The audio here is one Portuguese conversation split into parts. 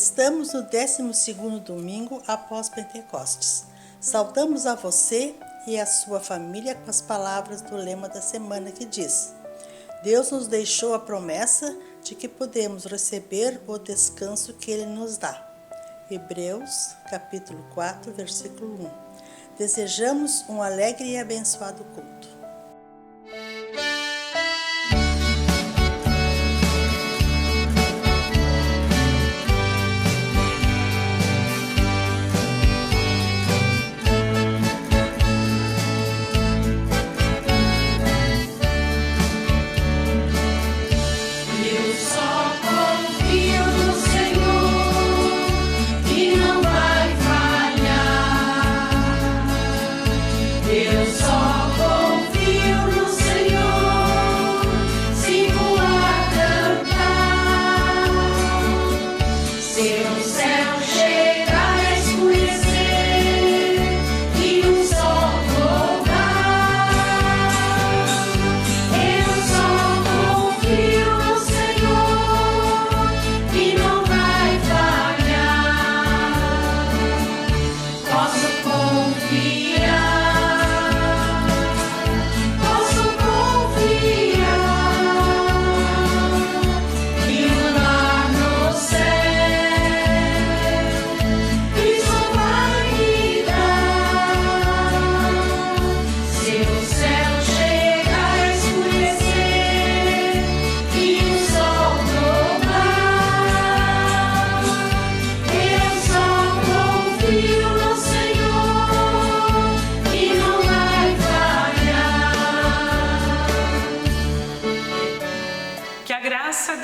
Estamos no 12º domingo após Pentecostes. Saudamos a você e a sua família com as palavras do lema da semana que diz: Deus nos deixou a promessa de que podemos receber o descanso que Ele nos dá. Hebreus, capítulo 4, versículo 1. Desejamos um alegre e abençoado culto.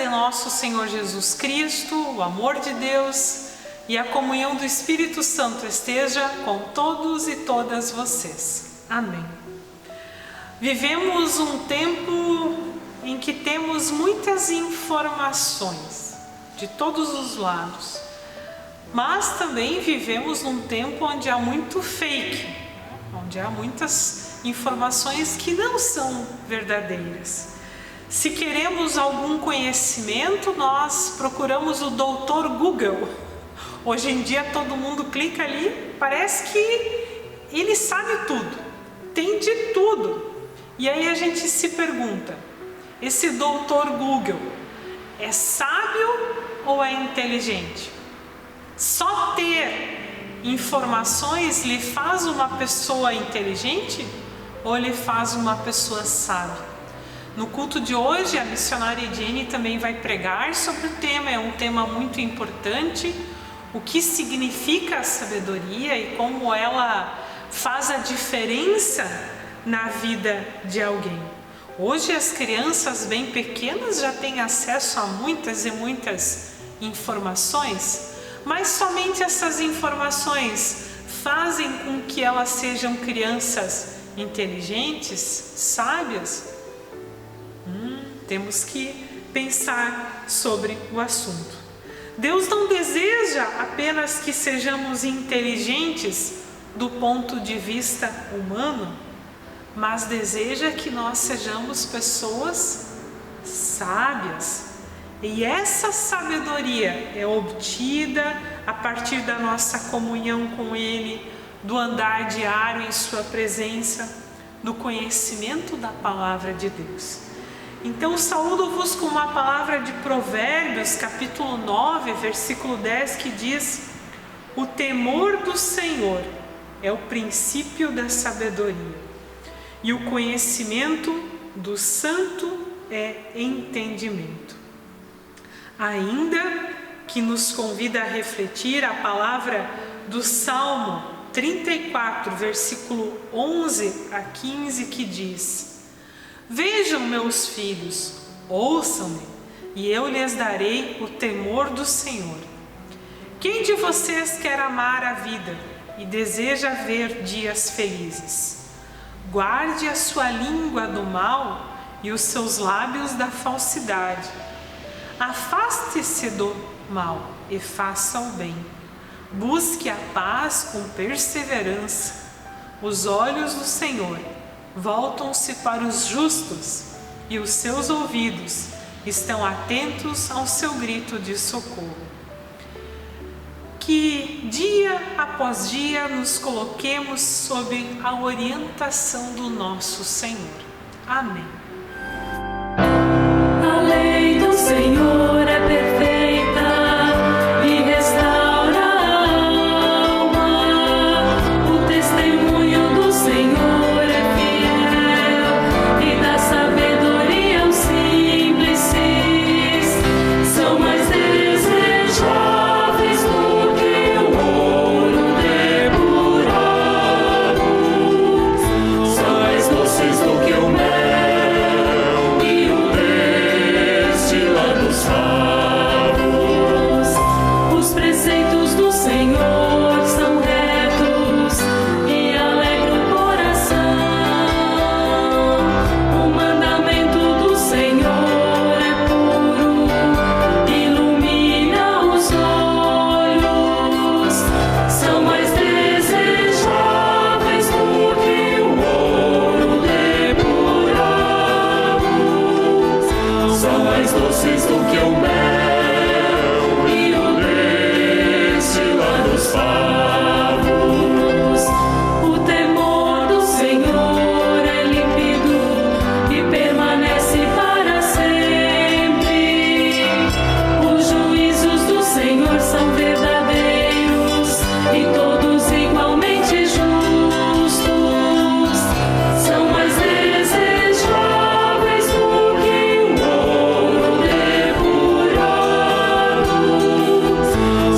Nosso Senhor Jesus Cristo, o amor de Deus e a comunhão do Espírito Santo esteja com todos e todas vocês. Amém. Vivemos um tempo em que temos muitas informações de todos os lados, mas também vivemos num tempo onde há muito fake, onde há muitas informações que não são verdadeiras. Se queremos algum conhecimento, nós procuramos o Dr. Google. Hoje em dia todo mundo clica ali, parece que ele sabe tudo, tem de tudo. E aí a gente se pergunta, esse Dr. Google é sábio ou é inteligente? Só ter informações lhe faz uma pessoa inteligente ou lhe faz uma pessoa sábia? No culto de hoje, a missionária Ediene também vai pregar sobre o tema, é um tema muito importante, o que significa a sabedoria e como ela faz a diferença na vida de alguém. Hoje as crianças bem pequenas já têm acesso a muitas e muitas informações, mas somente essas informações fazem com que elas sejam crianças inteligentes, sábias? Temos que pensar sobre o assunto. Deus não deseja apenas que sejamos inteligentes do ponto de vista humano, mas deseja que nós sejamos pessoas sábias. E essa sabedoria é obtida a partir da nossa comunhão com Ele, do andar diário em Sua presença, do conhecimento da Palavra de Deus. Então saúdo-vos com uma palavra de Provérbios, capítulo 9, versículo 10, que diz: o temor do Senhor é o princípio da sabedoria, e o conhecimento do santo é entendimento. Ainda que nos convida a refletir a palavra do Salmo 34, versículo 11 a 15, que diz: vejam, meus filhos, ouçam-me, e eu lhes darei o temor do Senhor. Quem de vocês quer amar a vida e deseja ver dias felizes? Guarde a sua língua do mal e os seus lábios da falsidade. Afaste-se do mal e faça o bem. Busque a paz com perseverança. Os olhos do Senhor voltam-se para os justos e os seus ouvidos estão atentos ao seu grito de socorro. que dia após dia nos coloquemos sob a orientação do nosso Senhor. Amém. A lei do Senhor é perfeita e restaura a alma. O testemunho do Senhor é fiel e dá sabedoria aos simples. São mais desejáveis do que o ouro depurado, são mais doces do que o mel e o destilado dos favos. Os preceitos do Senhor são retos e alegram o coração. O mandamento do Senhor é puro, ilumina os olhos. São mais desejáveis do que o ouro depurado, são mais doces do que o mel e o destilado dos favos. O temor do Senhor é límpido e permanece para sempre. Os juízos do Senhor são verdadeiros e todos igualmente justos. São mais desejáveis do que o ouro depurado,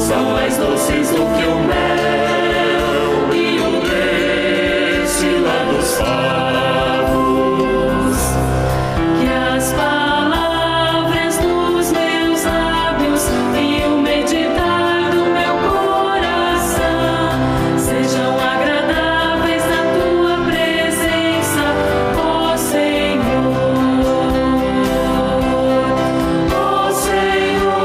são mais doces do que o mel e o destilado dos favos. Que as palavras dos meus lábios e o meditar do meu coração sejam agradáveis na tua presença, ó Senhor. Ó Senhor, ó Senhor,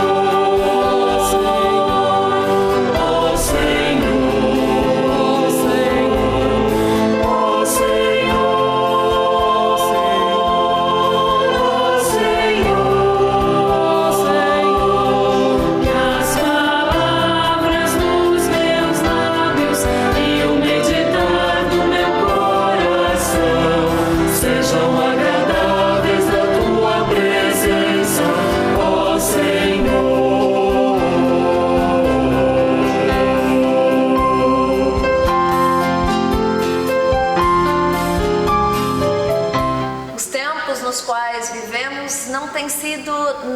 ó Senhor, que as palavras dos meus lábios e o meditar do meu coração sejam agradáveis na tua presença, ó Senhor. Os tempos nos quais vivemos não têm sido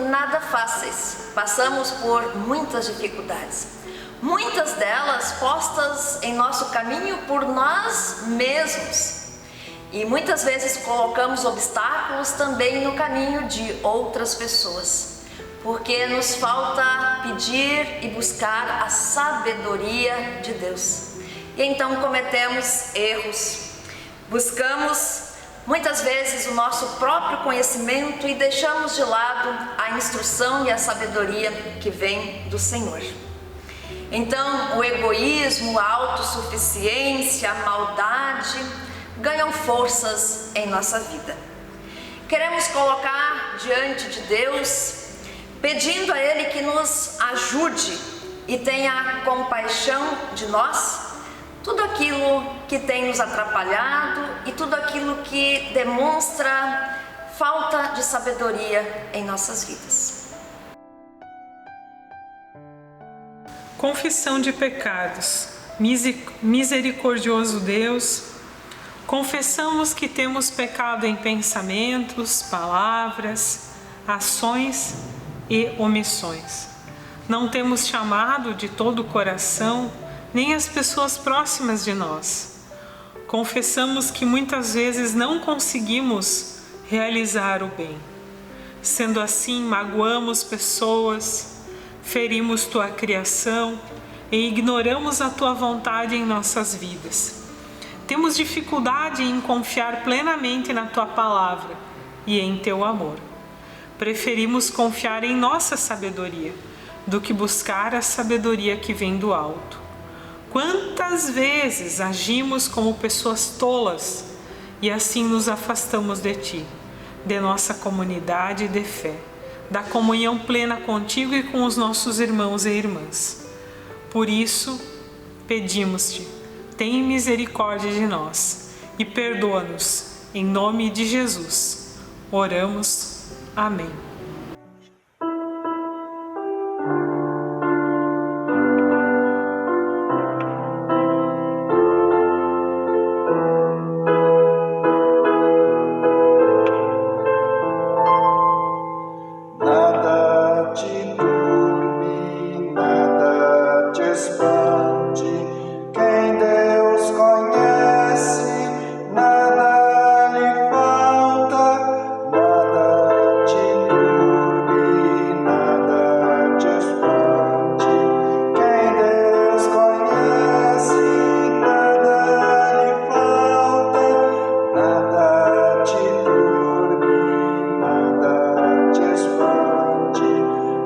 nada fáceis. Passamos por muitas dificuldades. Muitas delas postas em nosso caminho por nós mesmos. E muitas vezes colocamos obstáculos também no caminho de outras pessoas. Porque nos falta pedir e buscar a sabedoria de Deus. E então cometemos erros. Buscamos muitas vezes o nosso próprio conhecimento e deixamos de lado a instrução e a sabedoria que vem do Senhor. Então, o egoísmo, a autossuficiência, a maldade ganham forças em nossa vida. Queremos colocar diante de Deus, pedindo a Ele que nos ajude e tenha compaixão de nós, tudo aquilo que tem nos atrapalhado e tudo aquilo que demonstra falta de sabedoria em nossas vidas. Confissão de pecados. Misericordioso Deus, confessamos que temos pecado em pensamentos, palavras, ações e omissões. Não temos chamado de todo o coração nem as pessoas próximas de nós. Confessamos que muitas vezes não conseguimos realizar o bem. Sendo assim, magoamos pessoas, ferimos tua criação e ignoramos a tua vontade em nossas vidas. Temos dificuldade em confiar plenamente na tua palavra e em teu amor. Preferimos confiar em nossa sabedoria do que buscar a sabedoria que vem do alto. Quantas vezes agimos como pessoas tolas e assim nos afastamos de ti, de nossa comunidade de fé, da comunhão plena contigo e com os nossos irmãos e irmãs. Por isso, pedimos-te, tem misericórdia de nós e perdoa-nos. Em nome de Jesus, oramos. Amém. Nada te turbe, nada te espante. Quem Deus conhece, nada lhe falta. Nada te turbe, nada te espante. Quem Deus conhece, nada lhe falta. Nada te turbe, nada te espante,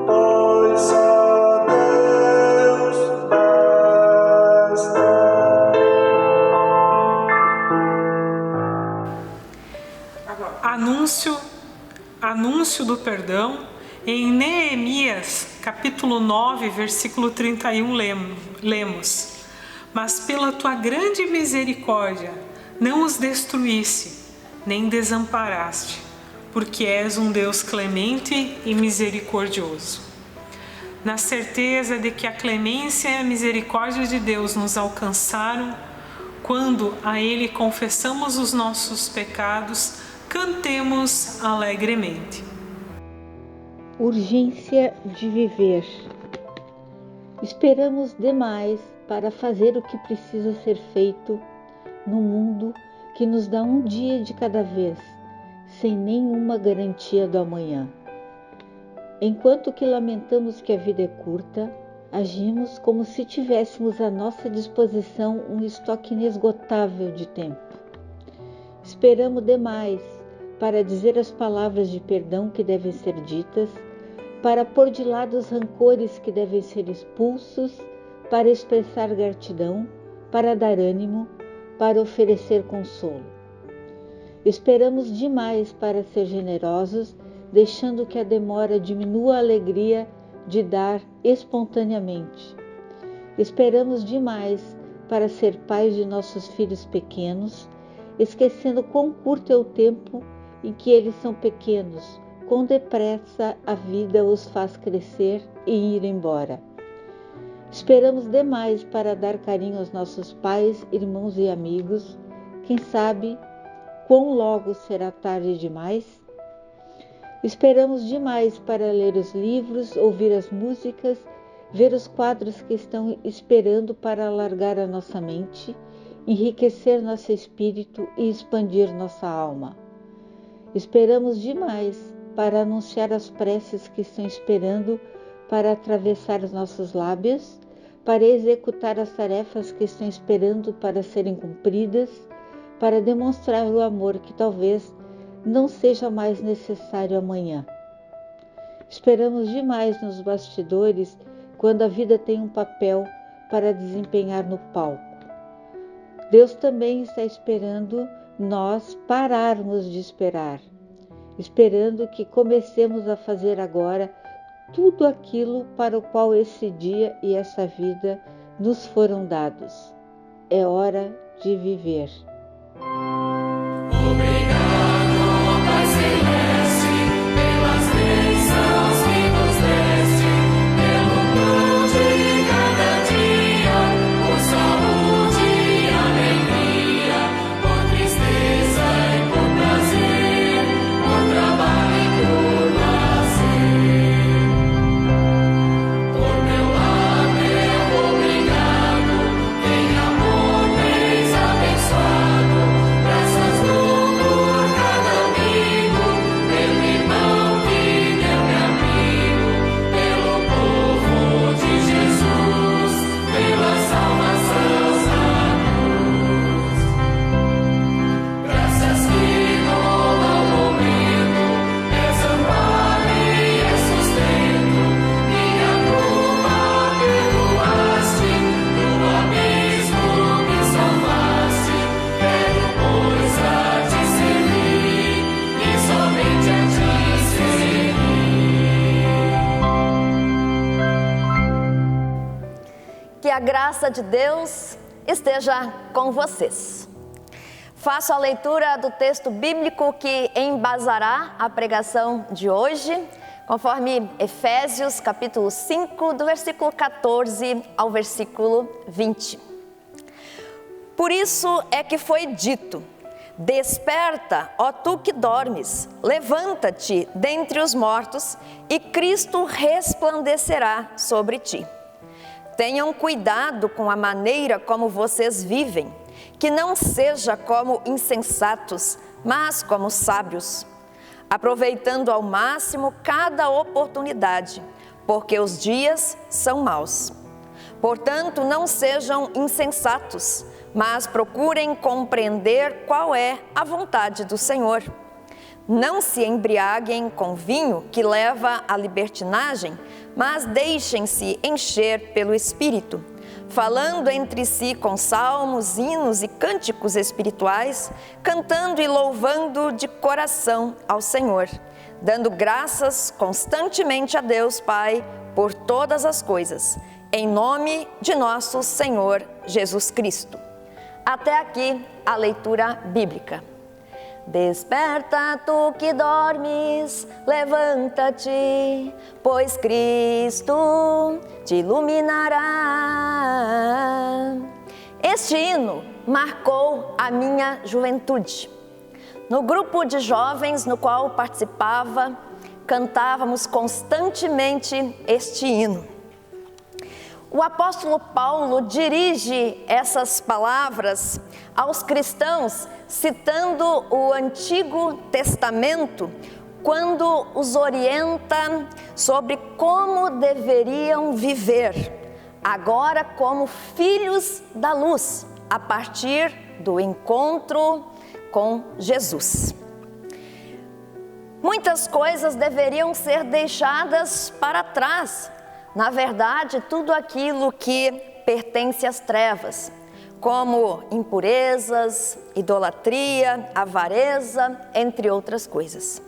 pois só Deus basta. Anúncio do perdão. Em Neemias, capítulo 9, versículo 31, lemos: Mas pela tua grande misericórdia não os destruísse, nem desamparaste, porque és um Deus clemente e misericordioso. Na certeza de que a clemência e a misericórdia de Deus nos alcançaram, quando a Ele confessamos os nossos pecados, cantemos alegremente. Urgência de viver. Esperamos demais para fazer o que precisa ser feito no mundo que nos dá um dia de cada vez, sem nenhuma garantia do amanhã. Enquanto que lamentamos que a vida é curta, agimos como se tivéssemos à nossa disposição um estoque inesgotável de tempo. Esperamos demais para dizer as palavras de perdão que devem ser ditas, para pôr de lado os rancores que devem ser expulsos, para expressar gratidão, para dar ânimo, para oferecer consolo. Esperamos demais para ser generosos, deixando que a demora diminua a alegria de dar espontaneamente. Esperamos demais para ser pais de nossos filhos pequenos, esquecendo quão curto é o tempo em que eles são pequenos, quão depressa a vida os faz crescer e ir embora. Esperamos demais para dar carinho aos nossos pais, irmãos e amigos. Quem sabe quão logo será tarde demais? Esperamos demais para ler os livros, ouvir as músicas, ver os quadros que estão esperando para alargar a nossa mente, enriquecer nosso espírito e expandir nossa alma. Esperamos demais para anunciar as preces que estão esperando para atravessar os nossos lábios, para executar as tarefas que estão esperando para serem cumpridas, para demonstrar o amor que talvez não seja mais necessário amanhã. Esperamos demais nos bastidores quando a vida tem um papel para desempenhar no palco. Deus também está esperando nós pararmos de esperar, esperando que comecemos a fazer agora tudo aquilo para o qual esse dia e essa vida nos foram dados. É hora de viver. Obrigado, em amor tens abençoado. graça de Deus esteja com vocês. Faço a leitura do texto bíblico que embasará a pregação de hoje, conforme Efésios capítulo 5, do versículo 14 ao versículo 20. Por isso é que foi dito: desperta, ó tu que dormes, levanta-te dentre os mortos e Cristo resplandecerá sobre ti. Tenham cuidado com a maneira como vocês vivem, que não seja como insensatos, mas como sábios, aproveitando ao máximo cada oportunidade, porque os dias são maus. Portanto, não sejam insensatos, mas procurem compreender qual é a vontade do Senhor. Não se embriaguem com vinho que leva à libertinagem, mas deixem-se encher pelo Espírito, falando entre si com salmos, hinos e cânticos espirituais, cantando e louvando de coração ao Senhor, dando graças constantemente a Deus Pai por todas as coisas, em nome de nosso Senhor Jesus Cristo. Até aqui a leitura bíblica. Desperta tu que dormes, levanta-te, pois Cristo te iluminará. Este hino marcou a minha juventude. No grupo de jovens no qual participava, cantávamos constantemente este hino. O apóstolo Paulo dirige essas palavras aos cristãos, citando o Antigo Testamento, quando os orienta sobre como deveriam viver, agora como filhos da luz, a partir do encontro com Jesus. Muitas coisas deveriam ser deixadas para trás. Na verdade, tudo aquilo que pertence às trevas, como impurezas, idolatria, avareza, entre outras coisas.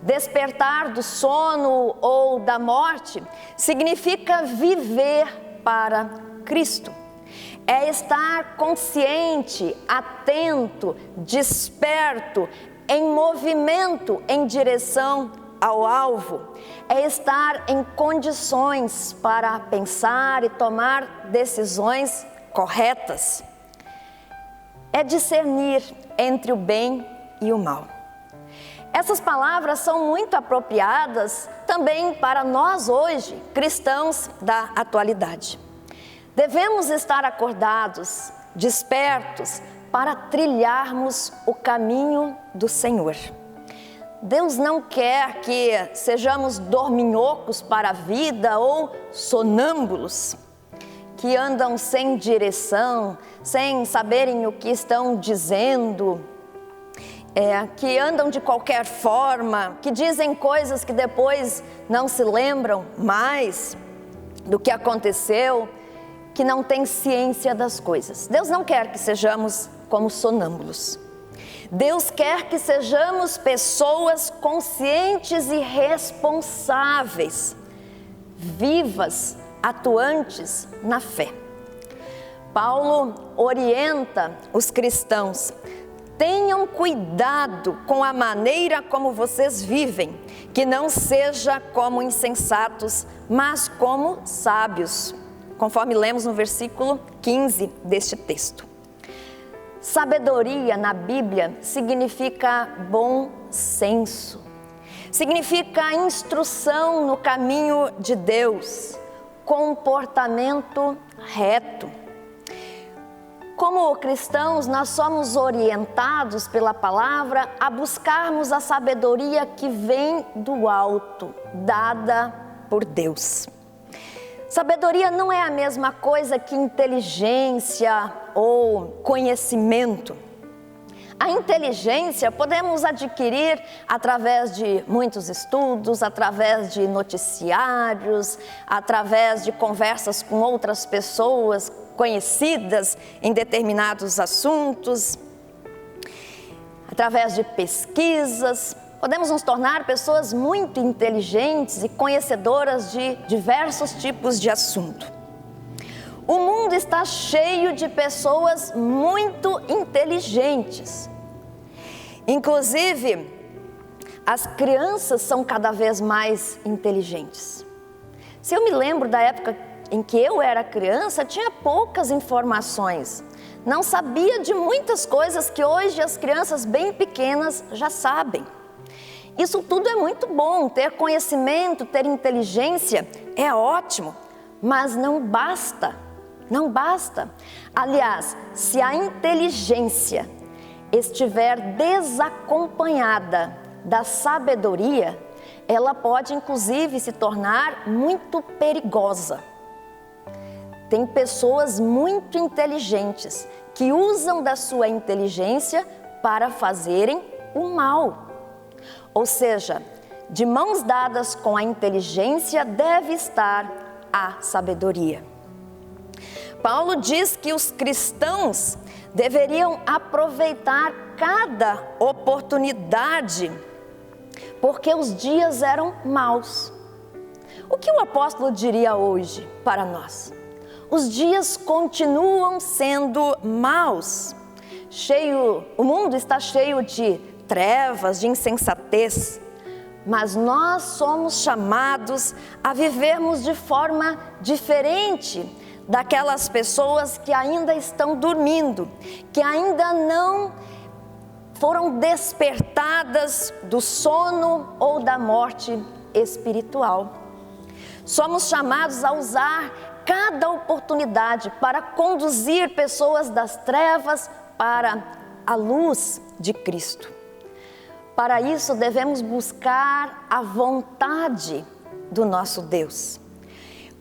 Despertar do sono ou da morte significa viver para Cristo. É estar consciente, atento, desperto, em movimento em direção ao alvo. É estar em condições para pensar e tomar decisões corretas. É discernir entre o bem e o mal. Essas palavras são muito apropriadas também para nós hoje, cristãos da atualidade. Devemos estar acordados, despertos, para trilharmos o caminho do Senhor. Deus não quer que sejamos dorminhocos para a vida ou sonâmbulos, que andam sem direção, sem saberem o que estão dizendo, que andam de qualquer forma, que dizem coisas que depois não se lembram mais do que aconteceu, que não têm ciência das coisas. Deus não quer que sejamos como sonâmbulos. Deus quer que sejamos pessoas conscientes e responsáveis, vivas, atuantes na fé. Paulo orienta os cristãos: tenham cuidado com a maneira como vocês vivem, que não seja como insensatos, mas como sábios, conforme lemos no versículo 15 deste texto. Sabedoria na Bíblia significa bom senso, significa instrução no caminho de Deus, comportamento reto. Como cristãos, nós somos orientados pela palavra a buscarmos a sabedoria que vem do alto, dada por Deus. Sabedoria não é a mesma coisa que inteligência ou conhecimento. A inteligência podemos adquirir através de muitos estudos, através de noticiários, através de conversas com outras pessoas conhecidas em determinados assuntos, através de pesquisas. Podemos nos tornar pessoas muito inteligentes e conhecedoras de diversos tipos de assunto. O mundo está cheio de pessoas muito inteligentes. Inclusive, as crianças são cada vez mais inteligentes. Se eu me lembro da época em que eu era criança, tinha poucas informações. Não sabia de muitas coisas que hoje as crianças bem pequenas já sabem. Isso tudo é muito bom, ter conhecimento, ter inteligência é ótimo, mas não basta. Não basta. Aliás, se a inteligência estiver desacompanhada da sabedoria, ela pode inclusive se tornar muito perigosa. Tem pessoas muito inteligentes que usam da sua inteligência para fazerem o mal. Ou seja, de mãos dadas com a inteligência deve estar a sabedoria. Paulo diz que os cristãos deveriam aproveitar cada oportunidade, porque os dias eram maus. O que o apóstolo diria hoje para nós? Os dias continuam sendo maus. O mundo está cheio de trevas, de insensatez, mas nós somos chamados a vivermos de forma diferente daquelas pessoas que ainda estão dormindo, que ainda não foram despertadas do sono ou da morte espiritual. Somos chamados a usar cada oportunidade para conduzir pessoas das trevas para a luz de Cristo. Para isso devemos buscar a vontade do nosso Deus.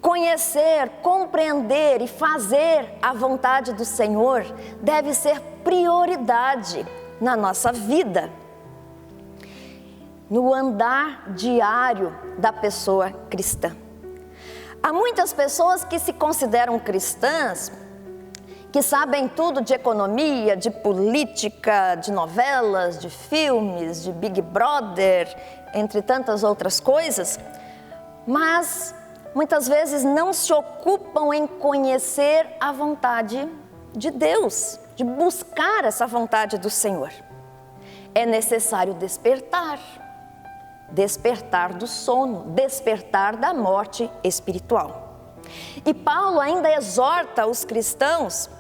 Conhecer, compreender e fazer a vontade do Senhor deve ser prioridade na nossa vida, no andar diário da pessoa cristã. Há muitas pessoas que se consideram cristãs, que sabem tudo de economia, de política, de novelas, de filmes, de Big Brother, entre tantas outras coisas, mas muitas vezes não se ocupam em conhecer a vontade de Deus, de buscar essa vontade do Senhor. É necessário despertar do sono, despertar da morte espiritual. E Paulo ainda exorta os cristãos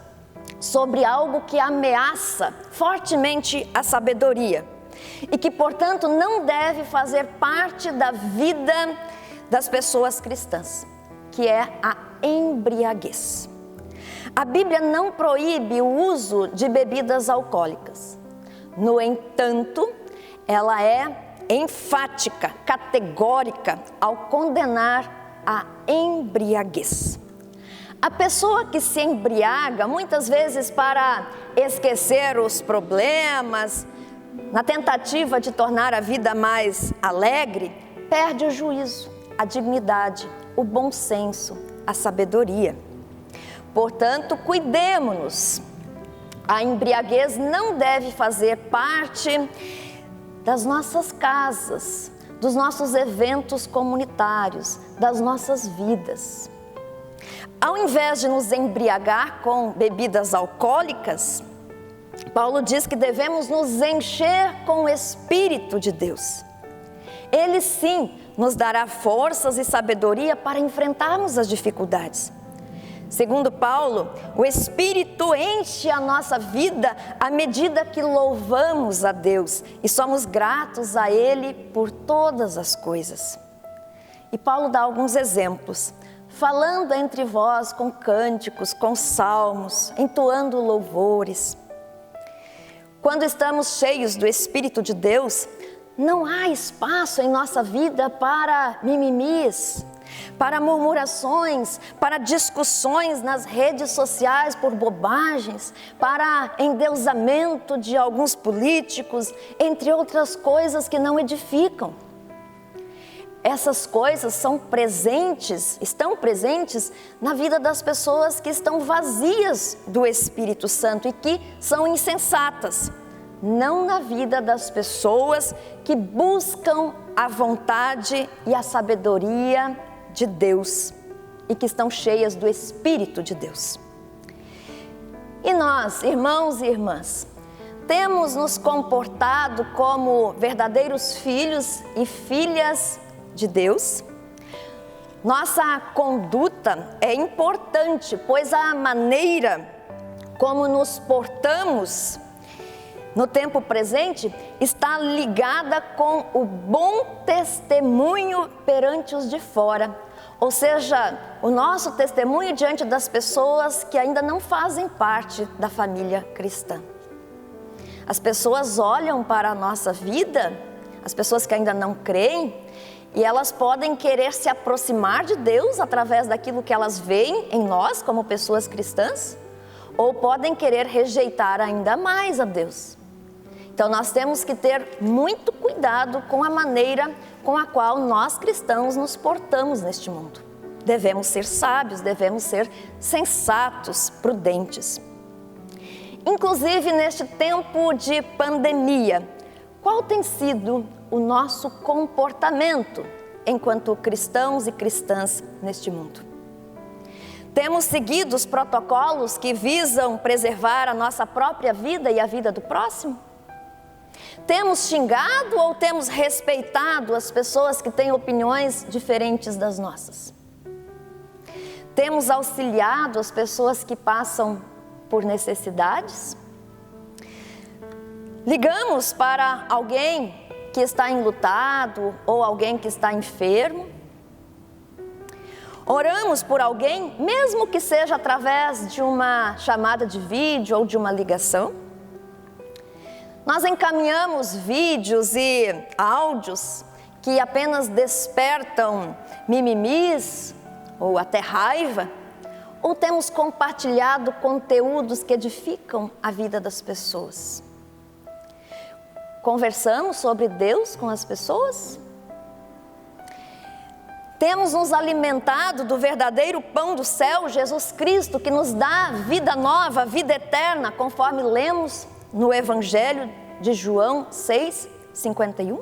sobre algo que ameaça fortemente a sabedoria e que, portanto, não deve fazer parte da vida das pessoas cristãs, que é a embriaguez. A Bíblia não proíbe o uso de bebidas alcoólicas. No entanto, ela é enfática, categórica ao condenar a embriaguez. A pessoa que se embriaga, muitas vezes para esquecer os problemas, na tentativa de tornar a vida mais alegre, perde o juízo, a dignidade, o bom senso, a sabedoria. Portanto, cuidemo-nos. A embriaguez não deve fazer parte das nossas casas, dos nossos eventos comunitários, das nossas vidas. Ao invés de nos embriagar com bebidas alcoólicas, Paulo diz que devemos nos encher com o Espírito de Deus. Ele sim nos dará forças e sabedoria para enfrentarmos as dificuldades. Segundo Paulo, o Espírito enche a nossa vida à medida que louvamos a Deus e somos gratos a Ele por todas as coisas. E Paulo dá alguns exemplos, falando entre vós com cânticos, com salmos, entoando louvores. Quando estamos cheios do Espírito de Deus, não há espaço em nossa vida para mimimis, para murmurações, para discussões nas redes sociais por bobagens, para endeusamento de alguns políticos, entre outras coisas que não edificam. Essas coisas estão presentes na vida das pessoas que estão vazias do Espírito Santo e que são insensatas, não na vida das pessoas que buscam a vontade e a sabedoria de Deus. e que estão cheias do Espírito de Deus. E nós, irmãos e irmãs, temos nos comportado como verdadeiros filhos e filhas de Deus? Nossa conduta é importante, pois a maneira como nos portamos no tempo presente está ligada com o bom testemunho perante os de fora, ou seja, o nosso testemunho diante das pessoas que ainda não fazem parte da família cristã. As pessoas olham para a nossa vida, as pessoas que ainda não creem, e elas podem querer se aproximar de Deus através daquilo que elas veem em nós como pessoas cristãs, ou podem querer rejeitar ainda mais a Deus. Então nós temos que ter muito cuidado com a maneira com a qual nós cristãos nos portamos neste mundo. Devemos ser sábios, devemos ser sensatos, prudentes. Inclusive neste tempo de pandemia, qual tem sido o nosso comportamento enquanto cristãos e cristãs neste mundo? Temos seguido os protocolos que visam preservar a nossa própria vida e a vida do próximo? Temos xingado ou temos respeitado as pessoas que têm opiniões diferentes das nossas? Temos auxiliado as pessoas que passam por necessidades? Ligamos para alguém que está enlutado ou alguém que está enfermo? Oramos por alguém, mesmo que seja através de uma chamada de vídeo ou de uma ligação? Nós encaminhamos vídeos e áudios que apenas despertam mimimis ou até raiva? Ou temos compartilhado conteúdos que edificam a vida das pessoas? Conversamos sobre Deus com as pessoas? Temos nos alimentado do verdadeiro pão do céu, Jesus Cristo, que nos dá vida nova, vida eterna, conforme lemos no Evangelho de João 6:51?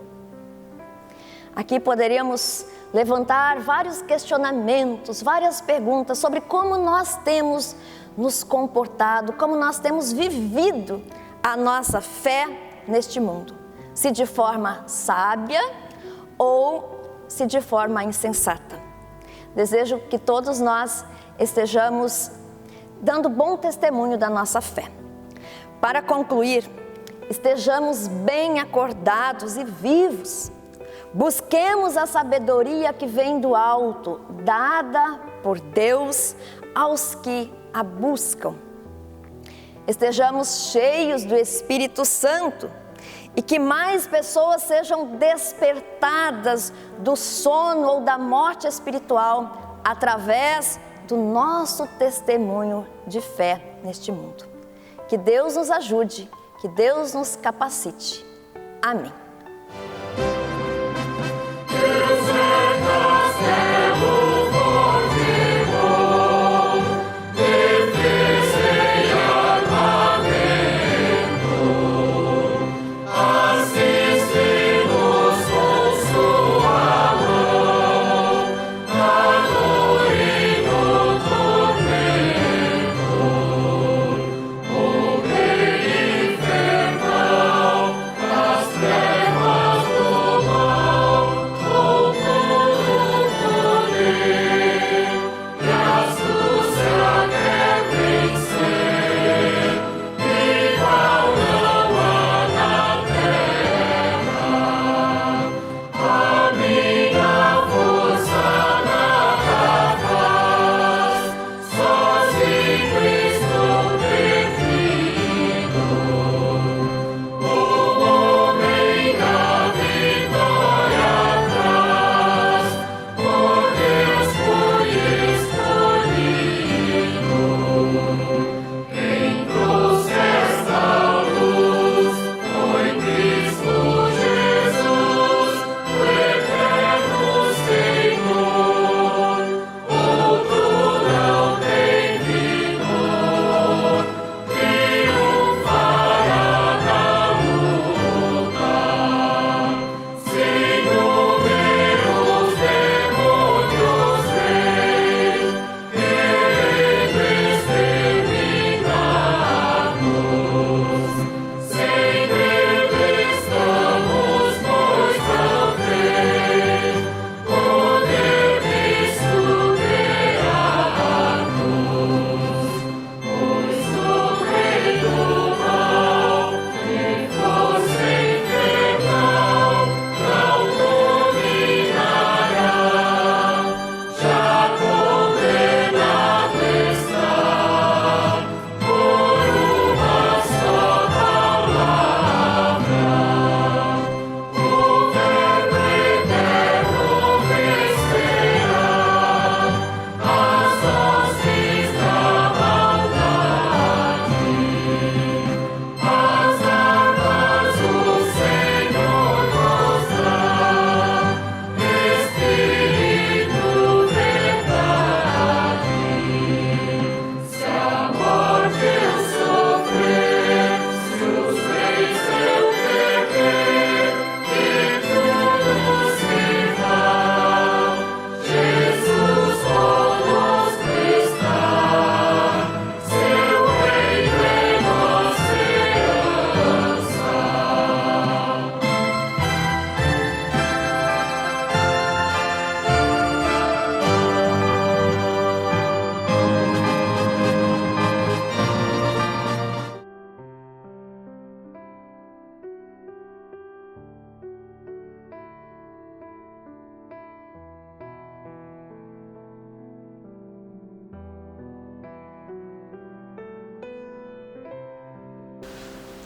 Aqui poderíamos levantar vários questionamentos, várias perguntas sobre como nós temos nos comportado, como nós temos vivido a nossa fé neste mundo, se de forma sábia ou se de forma insensata. Desejo que todos nós estejamos dando bom testemunho da nossa fé. Para concluir, estejamos bem acordados e vivos. Busquemos a sabedoria que vem do alto, dada por Deus aos que a buscam. Estejamos cheios do Espírito Santo e que mais pessoas sejam despertadas do sono ou da morte espiritual através do nosso testemunho de fé neste mundo. Que Deus nos ajude, que Deus nos capacite. Amém. Trevas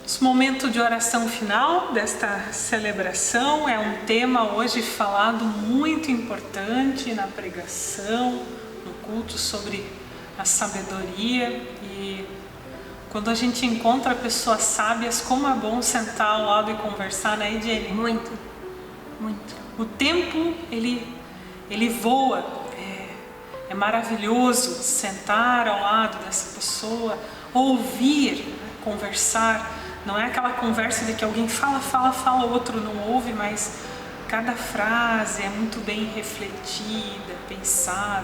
Esse momento de oração final desta celebração é um tema hoje falado muito importante na pregação, no culto sobre a sabedoria. E quando a gente encontra pessoas sábias, como é bom sentar ao lado e conversar, né, Ediene? Muito, muito. O tempo, ele voa. É maravilhoso sentar ao lado dessa pessoa, ouvir, conversar. Não é aquela conversa de que alguém fala, o outro não ouve, mas cada frase é muito bem refletida, pensada.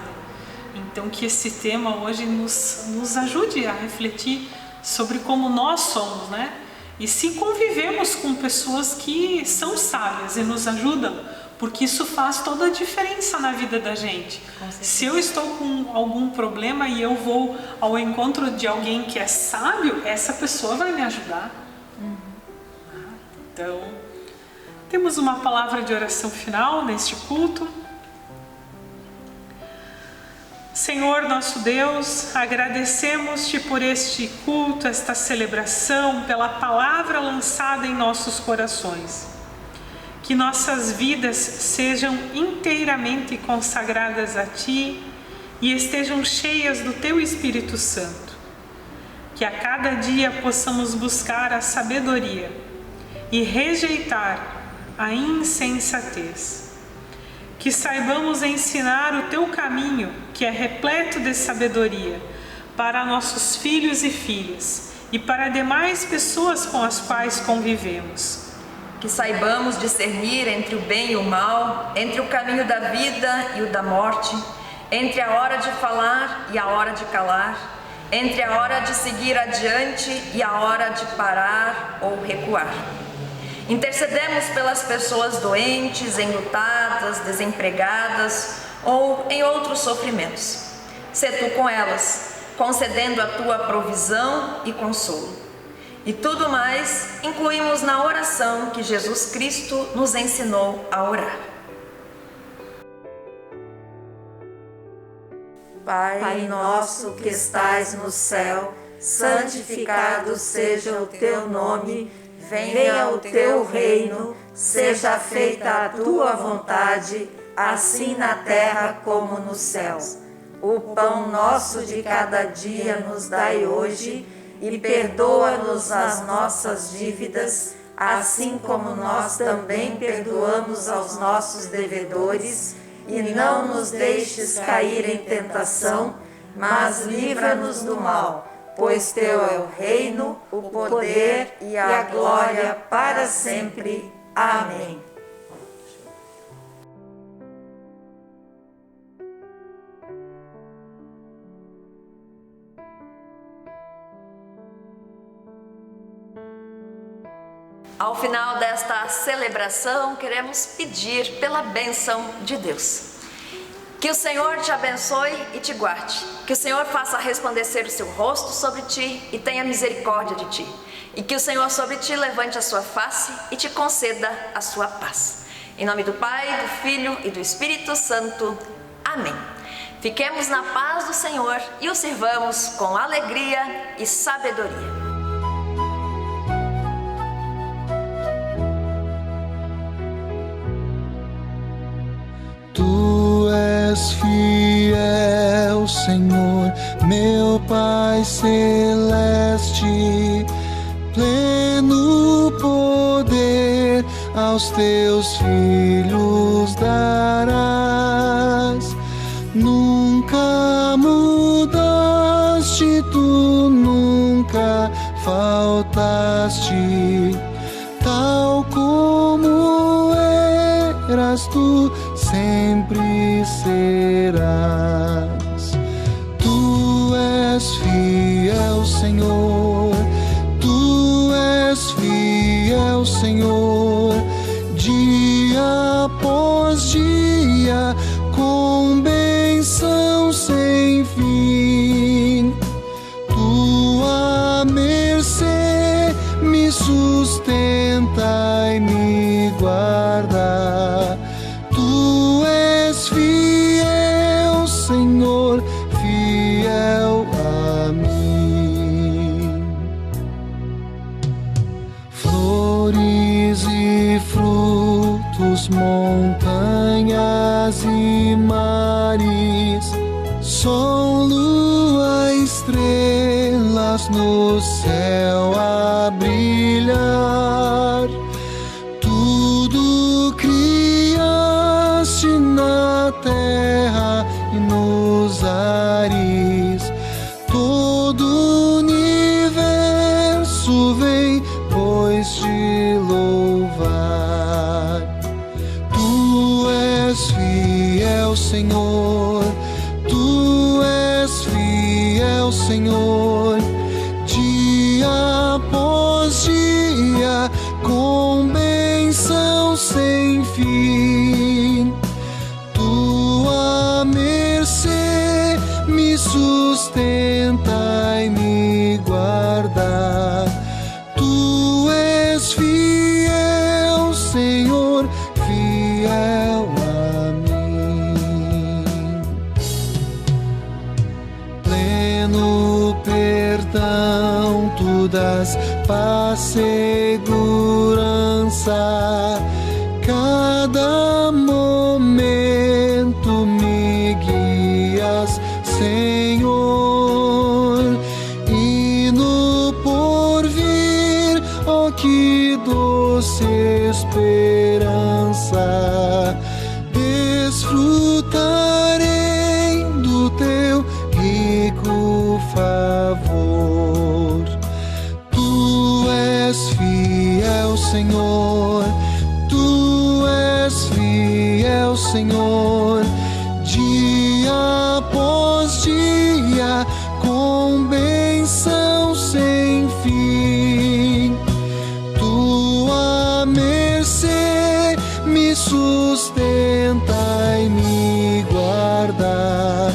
Então que esse tema hoje nos ajude a refletir sobre como nós somos, né? E se convivemos com pessoas que são sábias e nos ajudam, porque isso faz toda a diferença na vida da gente. Se eu estou com algum problema e eu vou ao encontro de alguém que é sábio, essa pessoa vai me ajudar. Então, temos uma palavra de oração final neste culto. Senhor nosso Deus, agradecemos-te por este culto, esta celebração, pela palavra lançada em nossos corações. Que nossas vidas sejam inteiramente consagradas a Ti e estejam cheias do Teu Espírito Santo. Que a cada dia possamos buscar a sabedoria e rejeitar a insensatez. Que saibamos ensinar o Teu caminho, que é repleto de sabedoria, para nossos filhos e filhas e para demais pessoas com as quais convivemos. Que saibamos discernir entre o bem e o mal, entre o caminho da vida e o da morte, entre a hora de falar e a hora de calar, entre a hora de seguir adiante e a hora de parar ou recuar. Intercedemos pelas pessoas doentes, enlutadas, desempregadas ou em outros sofrimentos. Sê Tu com elas, concedendo a Tua provisão e consolo. E tudo mais incluímos na oração que Jesus Cristo nos ensinou a orar. Pai nosso que estais no céu, santificado seja o Teu nome, venha o Teu reino, seja feita a Tua vontade, assim na terra como nos céus. O pão nosso de cada dia nos dai hoje, e perdoa-nos as nossas dívidas, assim como nós também perdoamos aos nossos devedores, e não nos deixes cair em tentação, mas livra-nos do mal, pois Teu é o reino, o poder e a glória para sempre. Amém. Ao final desta celebração, queremos pedir pela bênção de Deus. Que o Senhor te abençoe e te guarde. Que o Senhor faça resplandecer o seu rosto sobre ti e tenha misericórdia de ti. E que o Senhor sobre ti levante a sua face e te conceda a sua paz. Em nome do Pai, do Filho e do Espírito Santo. Amém. Fiquemos na paz do Senhor e o sirvamos com alegria e sabedoria. Tu és fiel, Senhor, meu Pai celeste, pleno poder aos Teus filhos darás. Nunca mudaste, Tu nunca faltaste, tal como eras Tu sempre serás. Tu és fiel, Senhor, Tu és fiel, Senhor, dia após dia, com bênção sem fim. Tua mercê me sustenta e me guarda. Tu és fiel, Senhor, fiel a mim. ventos, montanhas e mares, sol, lua, estrelas no céu a brilhar. Tudo criaste na terra e nos ares, todo o universo vem, pois te louvar. Tu és fiel, Senhor, tu és fiel, Senhor, dia após dia, com bênção sem fim. Tua mercê me sustenta e me guarda. Tu és fiel, Senhor, fiel a mim. Pleno perdão tu dás, paz, segurança. Cada momento me guias, Senhor, e no porvir, oh que doce esperança, desfrutarei do teu rico favor. Tu és fiel, Senhor, tu és fiel, Senhor, dia após dia, com bênção sem fim. Tua mercê me sustenta e me guarda.